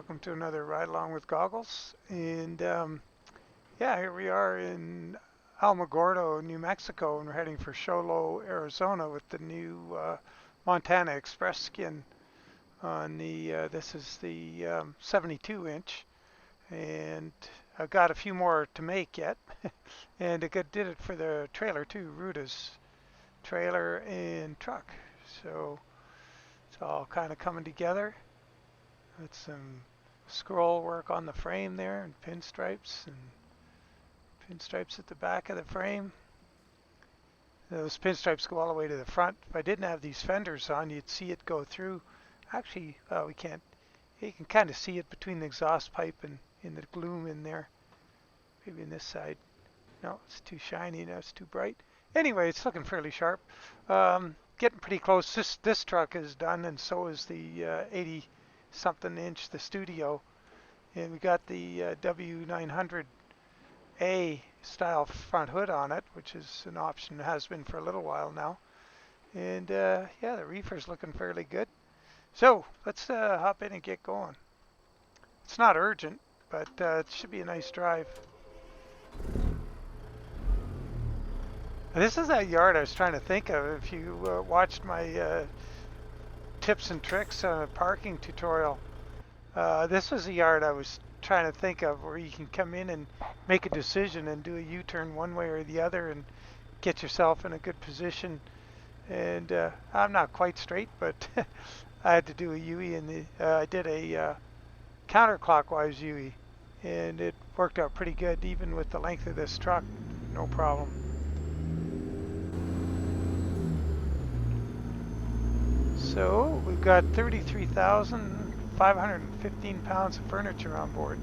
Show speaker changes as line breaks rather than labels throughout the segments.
Welcome to another Ride Along with Goggles. And yeah, here we are in Alamagordo, New Mexico, and we're heading for Sholo, Arizona with the new Montana Express skin on the, this is the 72 inch. And I've got a few more to make yet. And did it for the trailer too, Ruda's trailer and truck. So it's all kind of coming together. With some scroll work on the frame there and pinstripes at the back of the frame. Those pinstripes go all the way to the front. If I didn't have these fenders on, you'd see it go through. Actually, we can't. You can kind of see it between the exhaust pipe and in the gloom in there. Maybe in this side. No, it's too shiny. No, it's too bright. Anyway, it's looking fairly sharp. Getting pretty close. This truck is done, and so is the 80 something inch, the studio, and we got the W900A style front hood on it, which is an option, has been for a little while now. And yeah, the Reefer's looking fairly good. So let's hop in and get going. It's not urgent, but it should be a nice drive. This is that yard I was trying to think of. If you watched my tips and tricks parking tutorial. This was a yard I was trying to think of where you can come in and make a decision and do a U-turn one way or the other and get yourself in a good position. And I'm not quite straight, but I had to do a U-turn in the, I did a counterclockwise U-turn, and it worked out pretty good even with the length of this truck, no problem. So we've got 33,515 pounds of furniture on board.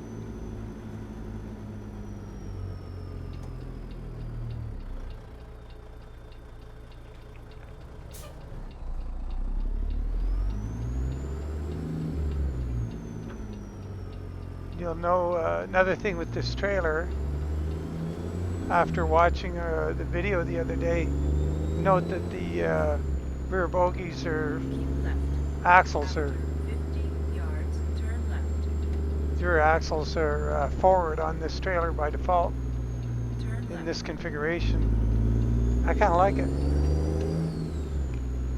You'll know another thing with this trailer, after watching the video the other day, note that the rear bogies are axles are rear axles are forward on this trailer by default in this configuration. I kind of like it.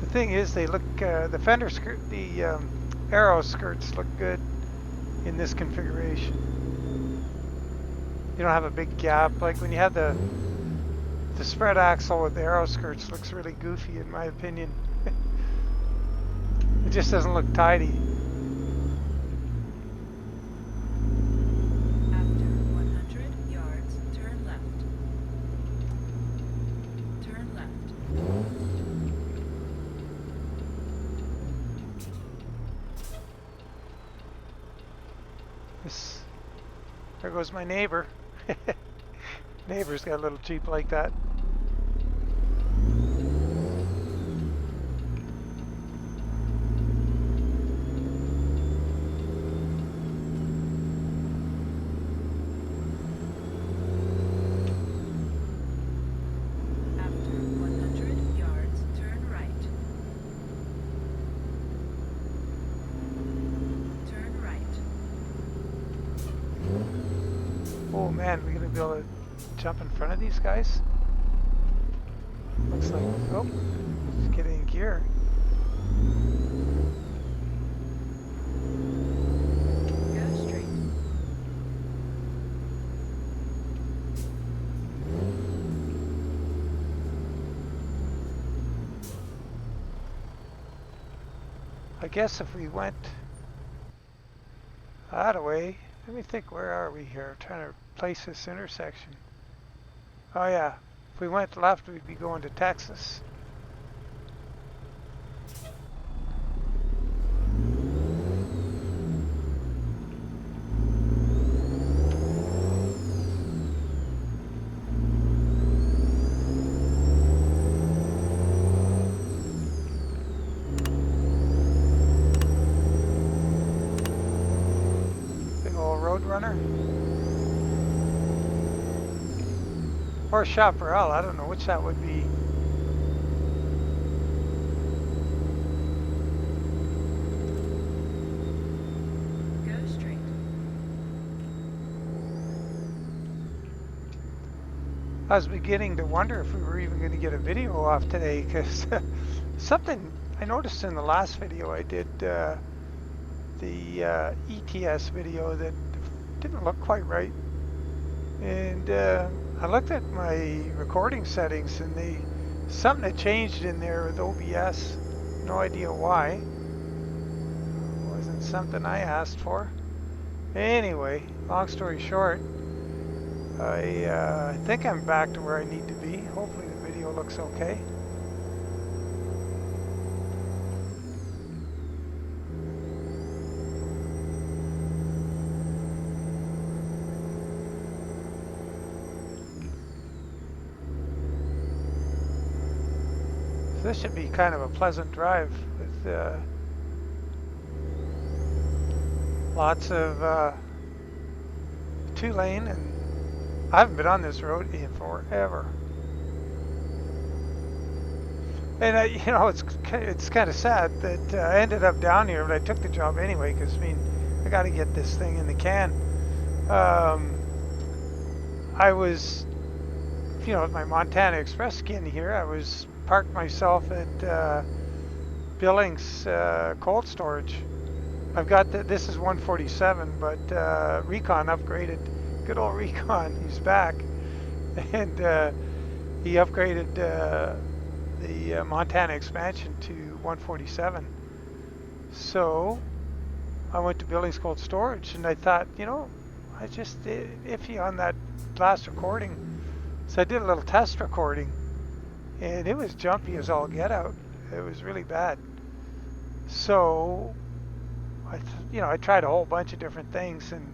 The thing is, they look the fender skirt, the aero skirts look good in this configuration. You don't have a big gap like when you have the spread axle with the aero skirts. Looks really goofy in my opinion. It just doesn't look tidy.
After 100 yards, turn left. Turn left.
There goes my neighbor. Neighbor's got a little Jeep like that. Oh man, we're gonna be able to jump in front of these guys? Looks like, oh, just getting in gear.
Go straight.
I guess if we went that way, let me think, where are we here? I'm trying to place this intersection. Oh yeah, if we went left, we'd be going to Texas. Roadrunner or Chaparral, I don't know which that would be.
Go straight.
I was beginning to wonder if we were even going to get a video off today, because something I noticed in the last video I did, the ETS video, that didn't look quite right. And I looked at my recording settings, and something had changed in there with OBS. No idea why. It wasn't something I asked for. Anyway, long story short, I think I'm back to where I need to be. Hopefully the video looks okay. So this should be kind of a pleasant drive with lots of 2-lane, and I haven't been on this road in forever. And you know, it's kind of sad that I ended up down here, but I took the job anyway, because I mean, I got to get this thing in the can. I was, you know, with my Montana Express skin here, I was parked myself at Billings cold storage. I've got this is 147, but Recon upgraded. Good old Recon, he's back, and he upgraded the Montana expansion to 147. So I went to Billings cold storage, and I thought, you know, I just iffy on that last recording, so I did a little test recording, and it was jumpy as all get out. It was really bad. So I tried a whole bunch of different things, and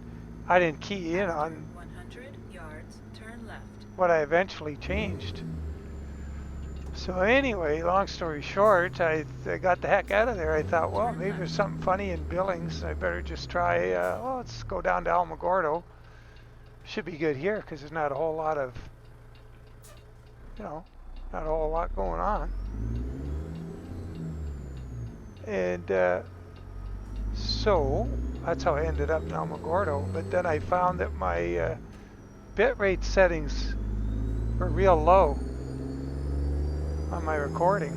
I didn't key in on
100 yards, turn left.
what I eventually changed. So anyway, long story short, I got the heck out of there. I thought, well, maybe there's something funny in Billings. I better just try, well, let's go down to Alamogordo. Should be good here, because there's not a whole lot of, you know, not a whole lot going on. And so that's how I ended up in Alamogordo. But then I found that my bitrate settings were real low on my recording.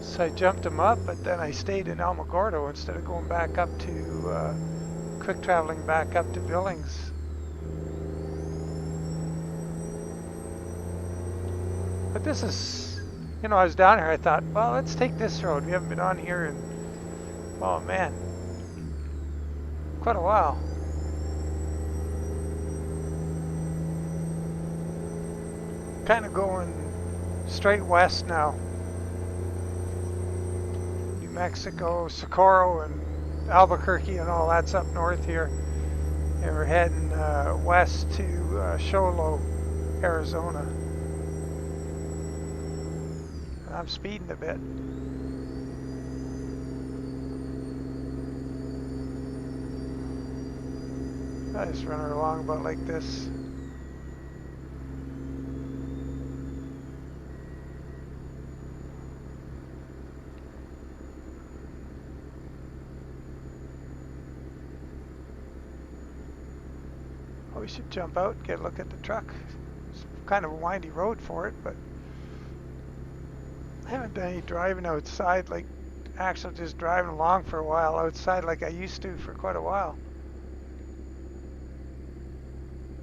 So I jumped them up, but then I stayed in Alamogordo instead of going back up to, quick traveling back up to Billings. But this is, you know, I was down here, I thought, well, let's take this road. We haven't been on here in, oh man, quite a while. Kind of going straight west now. New Mexico, Socorro, and Albuquerque, and all that's up north here. And we're heading west to Show Low, Arizona. I'm speeding a bit. I just run her along about like this. We should jump out and get a look at the truck. It's kind of a windy road for it, but I haven't done any driving outside, like actually just driving along for a while outside like I used to for quite a while.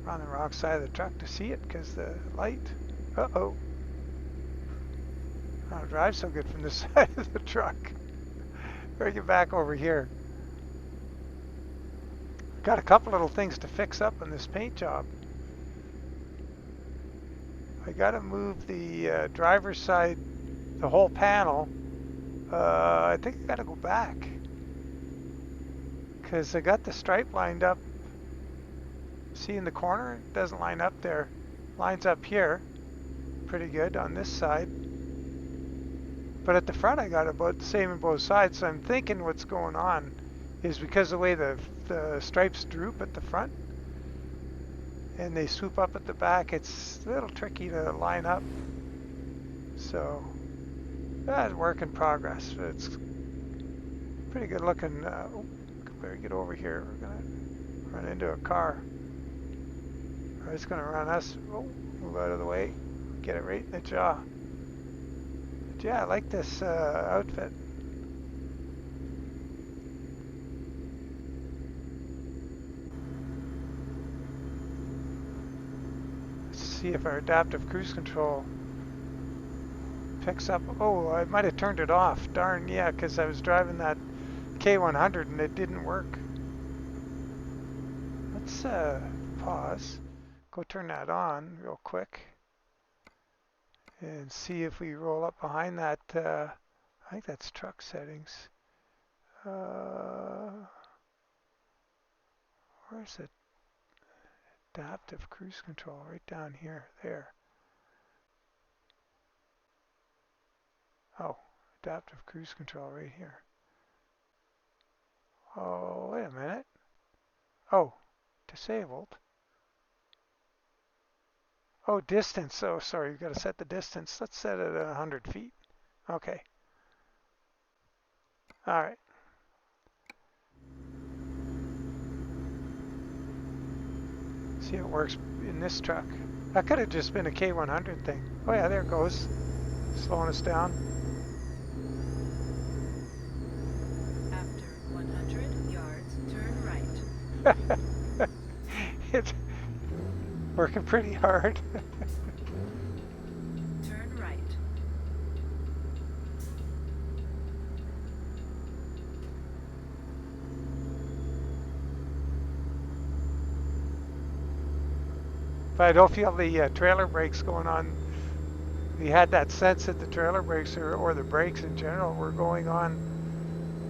I'm on the wrong side of the truck to see it because the light. Uh-oh. I don't drive so good from this side of the truck. Better get back over here. Got a couple little things to fix up on this paint job. I got to move the driver's side, the whole panel. I think I got to go back because I got the stripe lined up. See in the corner? It doesn't line up there. Lines up here. Pretty good on this side. But at the front I got about the same on both sides. So I'm thinking what's going on is because the way the stripes droop at the front and they swoop up at the back, it's a little tricky to line up. So that's work in progress. It's pretty good looking. Better get over here. We're gonna run into a car. Or it's going to run us. Oh, move out of the way. Get it right in the jaw. But yeah, I like this outfit. Let's see if our adaptive cruise control picks up. Oh, I might have turned it off. Darn, yeah, because I was driving that K100 and it didn't work. Let's pause. Go turn that on real quick. And see if we roll up behind that. I think that's truck settings. Where's it? Adaptive cruise control right down here. There. Oh, adaptive cruise control right here. Oh, wait a minute. Oh, disabled. Oh, distance. Oh, sorry, you've got to set the distance. Let's set it at 100 feet. Okay. All right. See how it works in this truck. That could have just been a K100 thing. Oh yeah, there it goes. Slowing us down.
After 100 yards, turn right.
It's working pretty hard.
Turn right.
But I don't feel the trailer brakes going on. We had that sense that the trailer brakes or the brakes in general were going on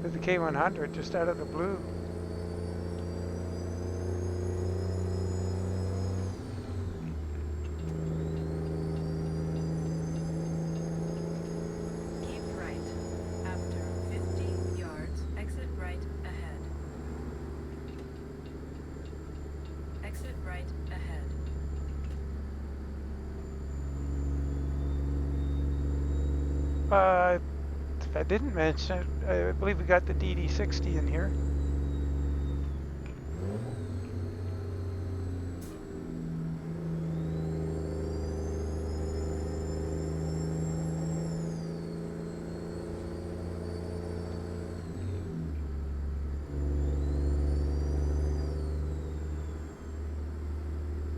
with the K100 just out of the blue.
Keep right. After 50 yards, exit right ahead. Exit right ahead.
If I didn't mention it, I believe we got the DD60 in here.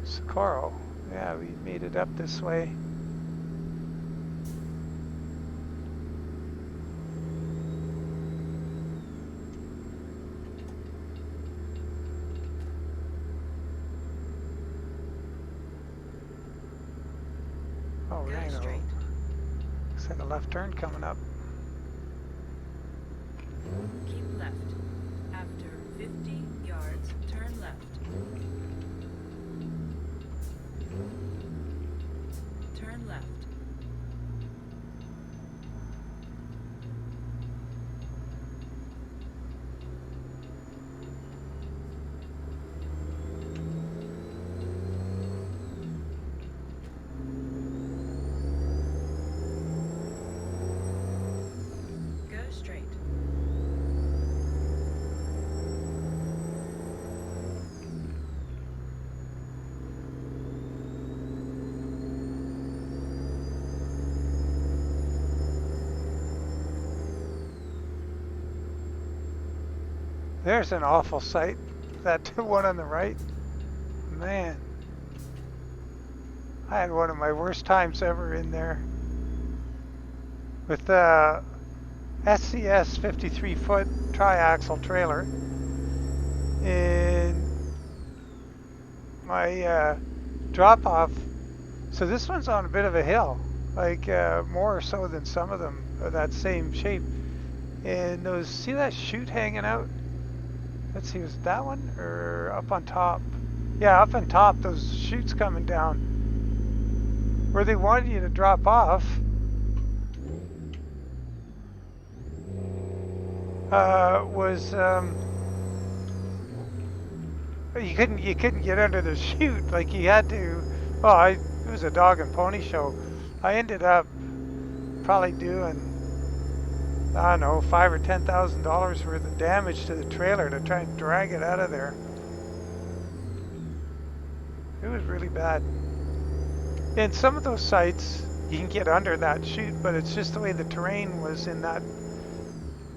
Socorro. Yeah, we made it up this way. Oh,
Go
Rhino.
straight.
Looks like a left turn coming up.
Keep left. After 50 yards, turn left. Turn left. Go straight.
There's an awful sight. That one on the right. Man. I had one of my worst times ever in there. With the SCS 53-foot triaxle trailer. And my drop-off. So this one's on a bit of a hill. Like more so than some of them are that same shape. And those, see that chute hanging out? Let's see, was it that one or up on top? Yeah, up on top, those chutes coming down. Where they wanted you to drop off. Was you couldn't get under the chute, like you had to. Well, it was a dog and pony show. I ended up probably doing, I don't know, $5,000 or $10,000 worth of damage to the trailer to try and drag it out of there. It was really bad. In some of those sites, you can get under that chute, but it's just the way the terrain was in that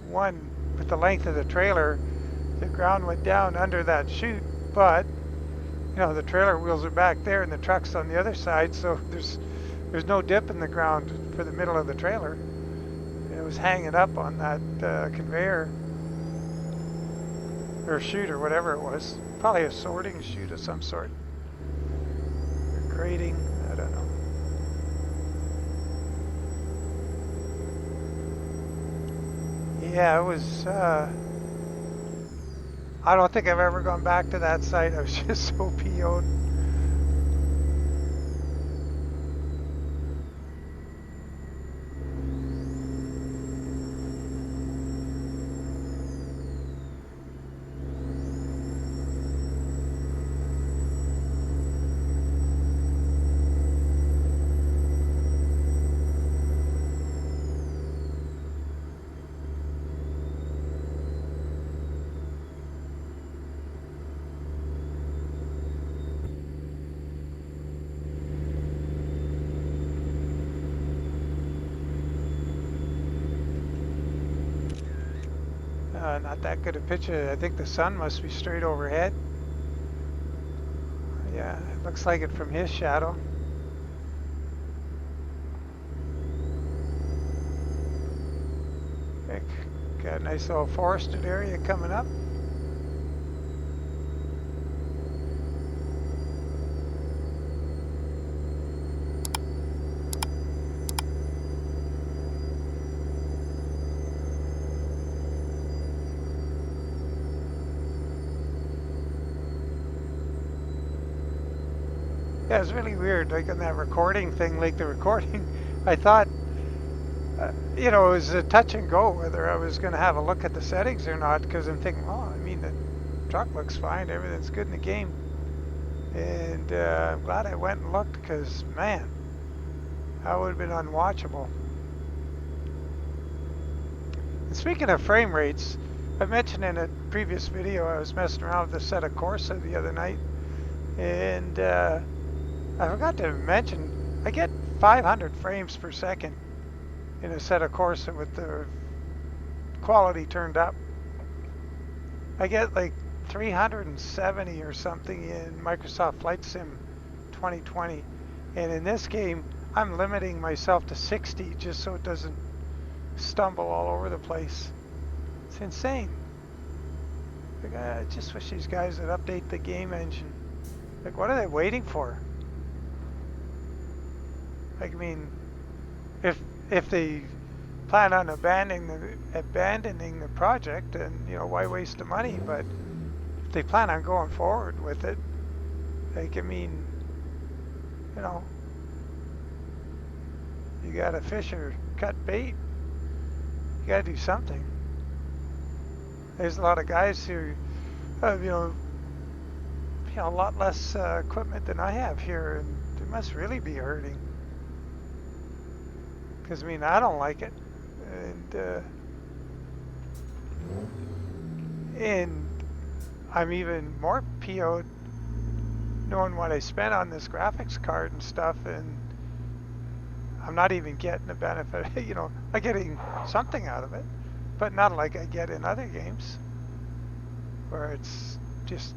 one with the length of the trailer. The ground went down under that chute, but you know the trailer wheels are back there and the truck's on the other side, so there's no dip in the ground for the middle of the trailer. And it was hanging up on that conveyor or chute or whatever it was. Probably a sorting chute of some sort. Or grading, I don't know. Yeah, it was. I don't think I've ever gone back to that site. I was just so PO'd. Not that good a picture. I think the sun must be straight overhead. Yeah, it looks like it from his shadow. Got a nice little forested area coming up. Yeah, it's really weird, like on that recording thing, like the recording, I thought, you know, it was a touch and go whether I was going to have a look at the settings or not, because I'm thinking, well, I mean, the truck looks fine, everything's good in the game. And I'm glad I went and looked, because, man, that would have been unwatchable. And speaking of frame rates, I mentioned in a previous video I was messing around with a set of Corsa the other night, and I forgot to mention, I get 500 frames per second in a set of Corsa with the quality turned up. I get like 370 or something in Microsoft Flight Sim 2020. And in this game, I'm limiting myself to 60 just so it doesn't stumble all over the place. It's insane. Like, I just wish these guys would update the game engine. Like, what are they waiting for? Like, I mean, if they plan on abandoning the project, then you know why waste the money? But if they plan on going forward with it, like I mean, you know, you gotta fish or cut bait. You gotta do something. There's a lot of guys who have a lot less equipment than I have here, and they must really be hurting. Because I mean, I don't like it, and I'm even more PO'd knowing what I spent on this graphics card and stuff, and I'm not even getting the benefit. You know, I'm getting something out of it, but not like I get in other games, where it's just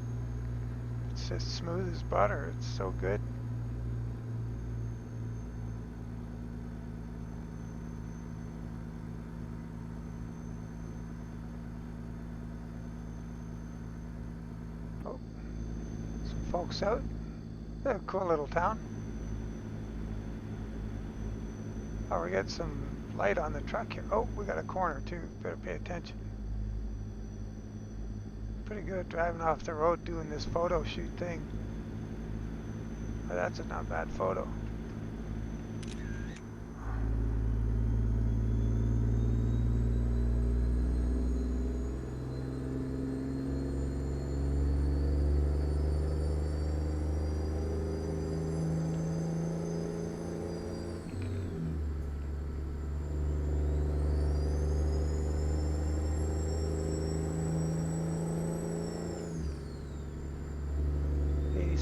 smooth as butter. It's so good. Folks out. A cool little town. Oh, we got some light on the truck here. Oh, we got a corner too. Better pay attention. Pretty good driving off the road doing this photo shoot thing. But that's a not bad photo.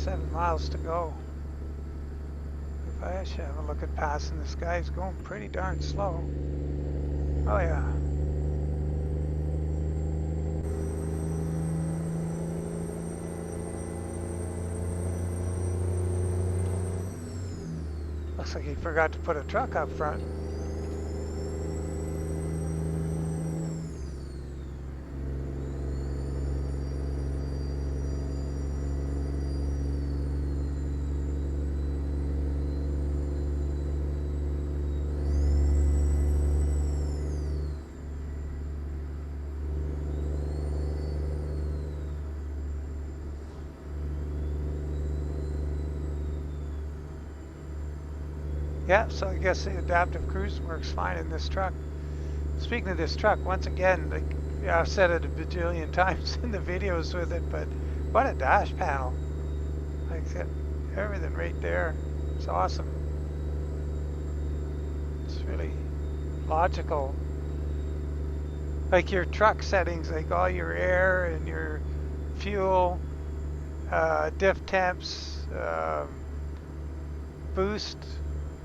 7 miles to go. If I should have a look at passing this guy, he's going pretty darn slow. Oh yeah. Looks like he forgot to put a truck up front. Yeah, so I guess the adaptive cruise works fine in this truck. Speaking of this truck, once again, like, yeah, I've said it a bajillion times in the videos with it, but what a dash panel. Like everything right there. It's awesome. It's really logical. Like your truck settings, like all your air and your fuel, diff temps, boost,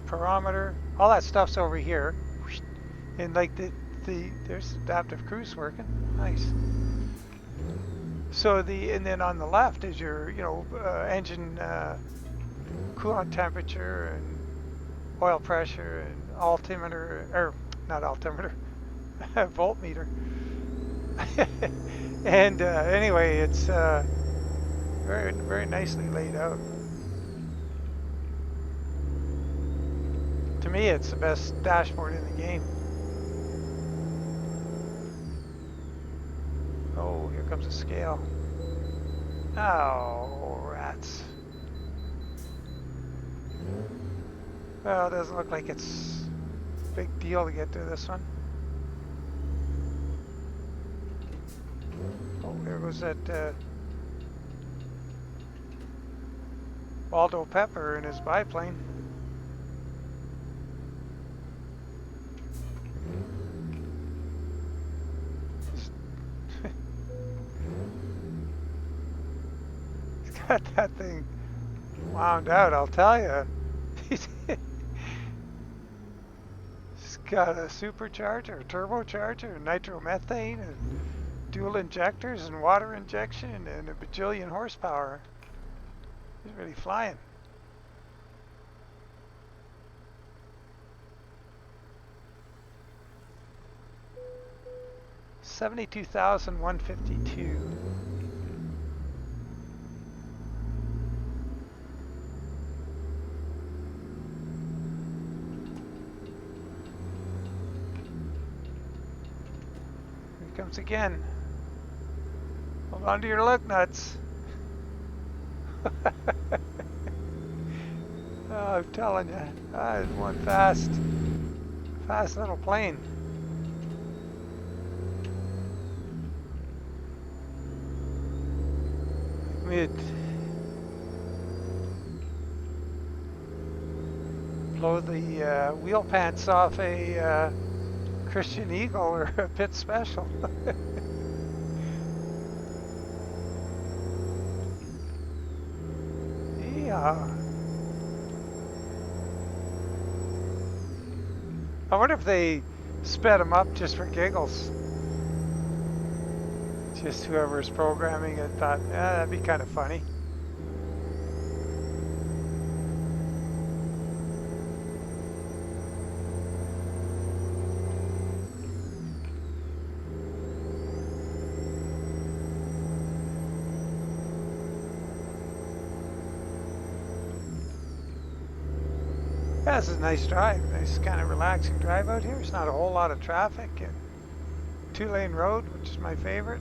parameter, all that stuff's over here. And like there's adaptive cruise working. Nice. So and then on the left is your, engine coolant temperature and oil pressure and altimeter, or not altimeter, voltmeter. And anyway, it's very, very nicely laid out. To me, it's the best dashboard in the game. Oh, here comes a scale. Oh, rats. Well, it doesn't look like it's a big deal to get to this one. Oh, there goes that Waldo Pepper in his biplane. He's got that thing wound out, I'll tell you. He's got a supercharger, a turbocharger, nitromethane, and dual injectors and water injection and a bajillion horsepower. He's really flying. $72,152. Here comes again. Hold on to your lug nuts. Oh, I'm telling you, that is one fast little plane. We'd blow the wheel pants off a Christian Eagle or a Pit Special. Yeah. I wonder if they sped them up just for giggles. Just whoever's programming it thought, yeah, that'd be kind of funny. Yeah, this is a nice drive. Nice kind of relaxing drive out here. There's not a whole lot of traffic and 2-lane road, which is my favorite.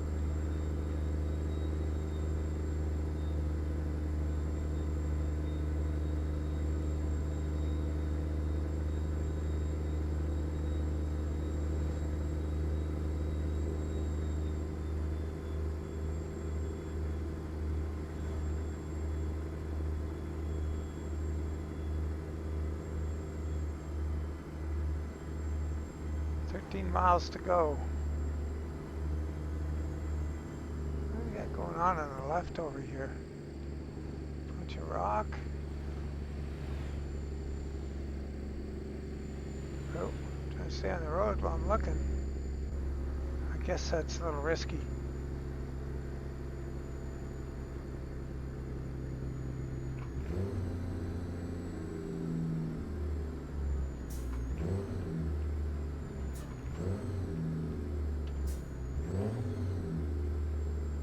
Miles to go. What do we got going on the left over here? Bunch of rock. Oh, trying to stay on the road while I'm looking. I guess that's a little risky.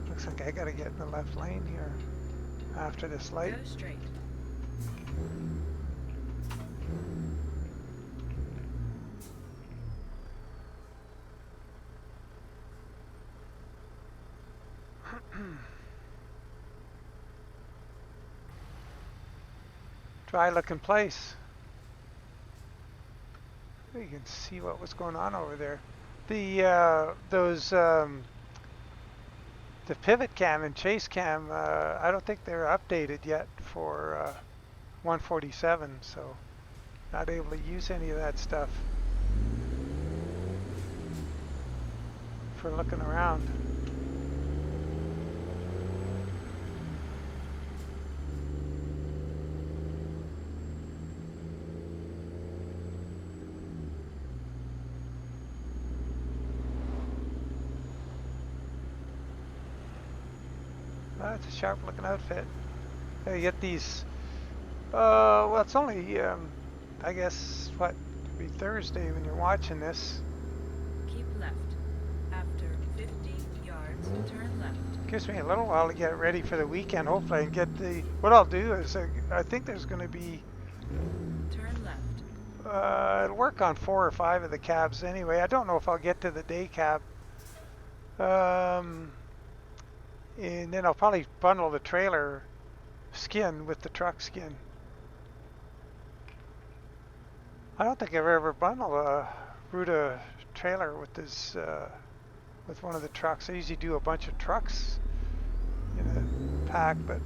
Looks like I gotta get in the left lane here after this light.
Go straight.
Dry looking place. You can see what was going on over there. The the pivot cam and chase cam, I don't think they're updated yet for 147, so not able to use any of that stuff for looking around. It's a sharp looking outfit. You get these, well, it's only, I guess, what, it'll be Thursday when you're watching this.
Keep left. After 50 yards, turn left.
Gives me a little while to get ready for the weekend. Hopefully I can get the, what I'll do is, I think there's going to be,
Turn left.
it'll work on 4 or 5 of the cabs anyway. I don't know if I'll get to the day cab. And then I'll probably bundle the trailer skin with the truck skin. I don't think I've ever bundled a Ruda trailer with this, with one of the trucks. I usually do a bunch of trucks in a pack, but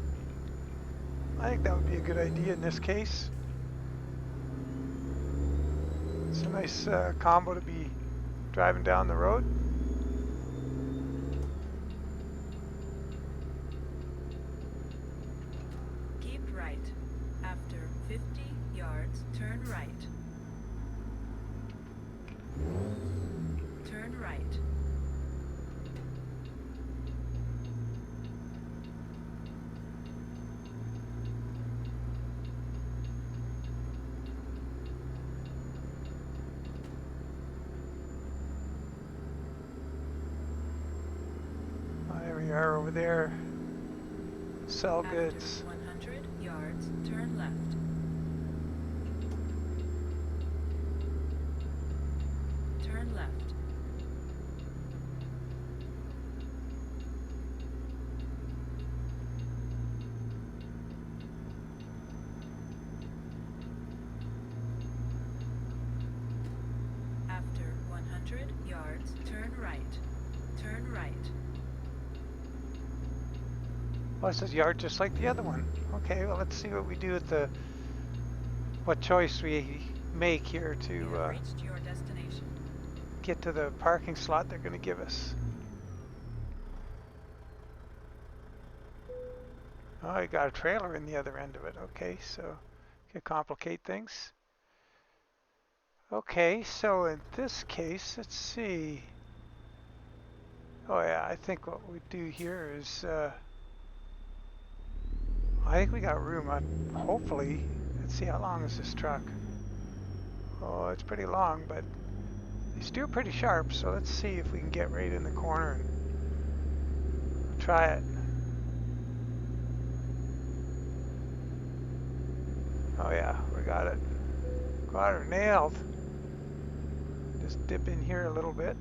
I think that would be a good idea in this case. It's a nice combo to be driving down the road.
Right. After 50 yards, turn right. Turn right.
Oh, there we are over there. Sell
After
goods.
100 yards, turn left. Turn left. After 100 yards, turn right. Turn right.
Well, this is yard just like the other one. Okay, well, let's see what we do with the, what choice we make here
You
to
have reached your destination.
get to the parking slot they're going to give us. Oh, you got a trailer in the other end of it. Okay, so can complicate things. Okay, so in this case, let's see. Oh yeah, I think what we do here is, I think we got room on, hopefully. Let's see, how long is this truck? Oh, it's pretty long, but they steer pretty sharp, so let's see if we can get right in the corner and try it. Oh yeah, we got it. Got her nailed. Just dip in here a little bit.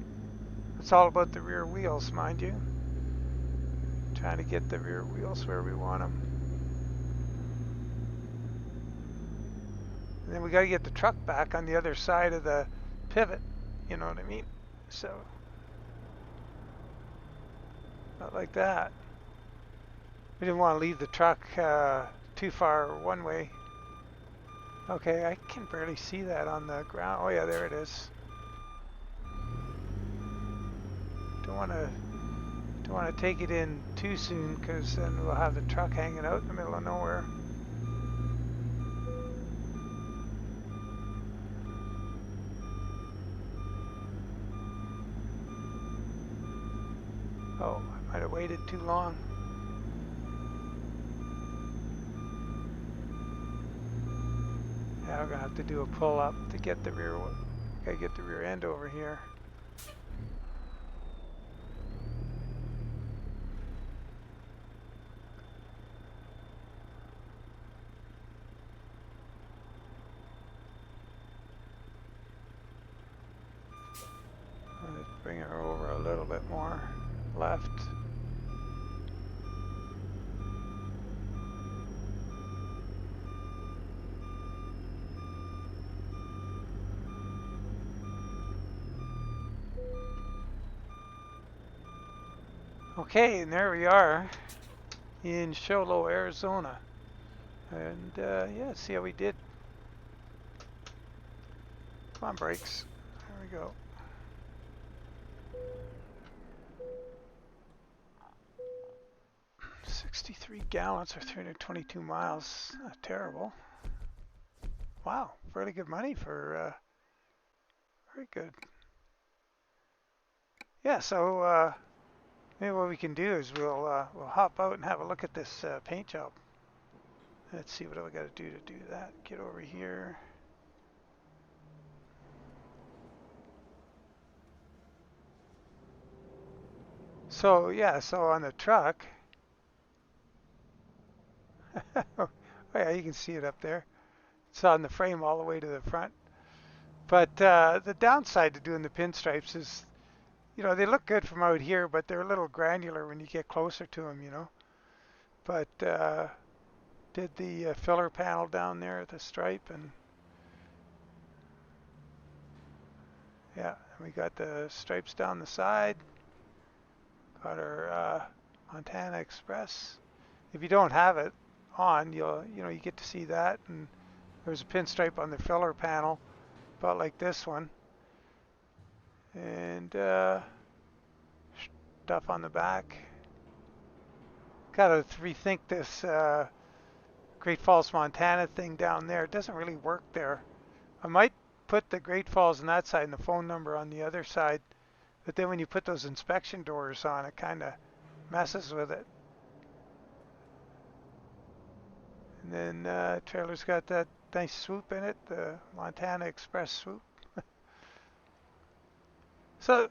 It's all about the rear wheels, mind you. Trying to get the rear wheels where we want them. And then we got to get the truck back on the other side of the pivot, you know what I mean? So, not like that. We didn't want to leave the truck too far one way. Okay, I can barely see that on the ground. Oh yeah, there it is. Don't want to take it in too soon, because then we'll have the truck hanging out in the middle of nowhere. waited too long. Yeah, we're gonna have to do a pull up to get the rear. Gotta get the rear end over here. Let's bring her over a little bit more left. Okay, and there we are in Show Low, Arizona. And yeah, see how we did. Come on, brakes. There we go. $63 gallons or 322 miles. Not terrible. Wow, really good money for, very good. Yeah, so maybe what we can do is we'll hop out and have a look at this paint job. Let's see what do I got to do that. Get over here. So yeah, so on the truck, oh yeah, you can see it up there. It's on the frame all the way to the front. But the downside to doing the pinstripes is, you know, they look good from out here, but they're a little granular when you get closer to them, you know. But did the filler panel down there at the stripe, and yeah, and we got the stripes down the side. Got our Montana Express. If you don't have it on, you get to see that. And there's a pinstripe on the filler panel, about like this one. And stuff on the back. Got to rethink this Great Falls, Montana thing down there. It doesn't really work there. I might put the Great Falls on that side and the phone number on the other side. But then when you put those inspection doors on, it kind of messes with it. And then trailer's got that nice swoop in it, the Montana Express swoop. So,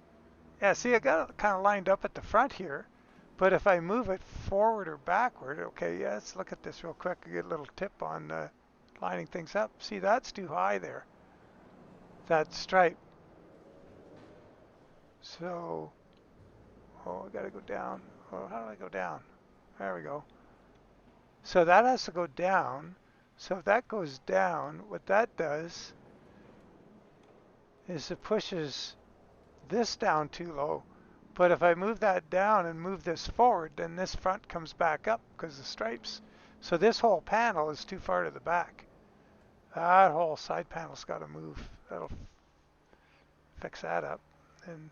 yeah, see, I got it kind of lined up at the front here. But if I move it forward or backward, okay, yeah, let's look at this real quick. I get a little tip on lining things up. See, that's too high there, that stripe. So, oh, I got to go down. Oh, how do I go down? There we go. So that has to go down. So if that goes down, what that does is it pushes this down too low. But if I move that down and move this forward, then this front comes back up because of the stripes. So this whole panel is too far to the back. That whole side panel's got to move. That'll fix that up. And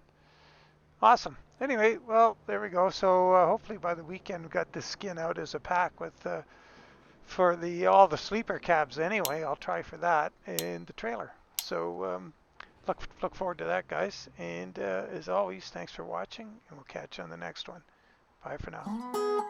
awesome. Anyway, well, there we go. So hopefully by the weekend we got this skin out as a pack with for all the sleeper cabs anyway. I'll try for that and the trailer. So look forward to that, guys. And as always, thanks for watching, and we'll catch you on the next one. Bye for now.